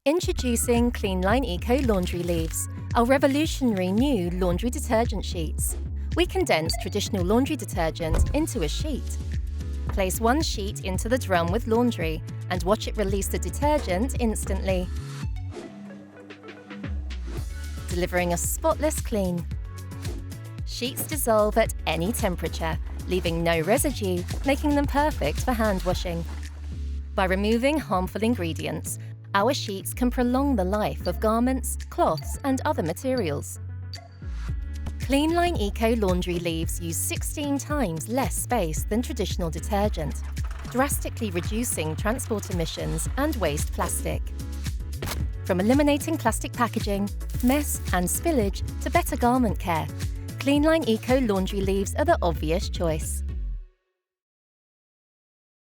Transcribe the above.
Introducing Cleanline Eco Laundry Leaves, our revolutionary new laundry detergent sheets. We condense traditional laundry detergent into a sheet. Place one sheet into the drum with laundry and watch it release the detergent instantly, delivering a spotless clean. Sheets dissolve at any temperature, leaving no residue, making them perfect for hand washing. By removing harmful ingredients, our sheets can prolong the life of garments, cloths, and other materials. Cleanline Eco Laundry Leaves use 16 times less space than traditional detergent, drastically reducing transport emissions and waste plastic. From eliminating plastic packaging, mess, and spillage to better garment care, Cleanline Eco Laundry Leaves are the obvious choice.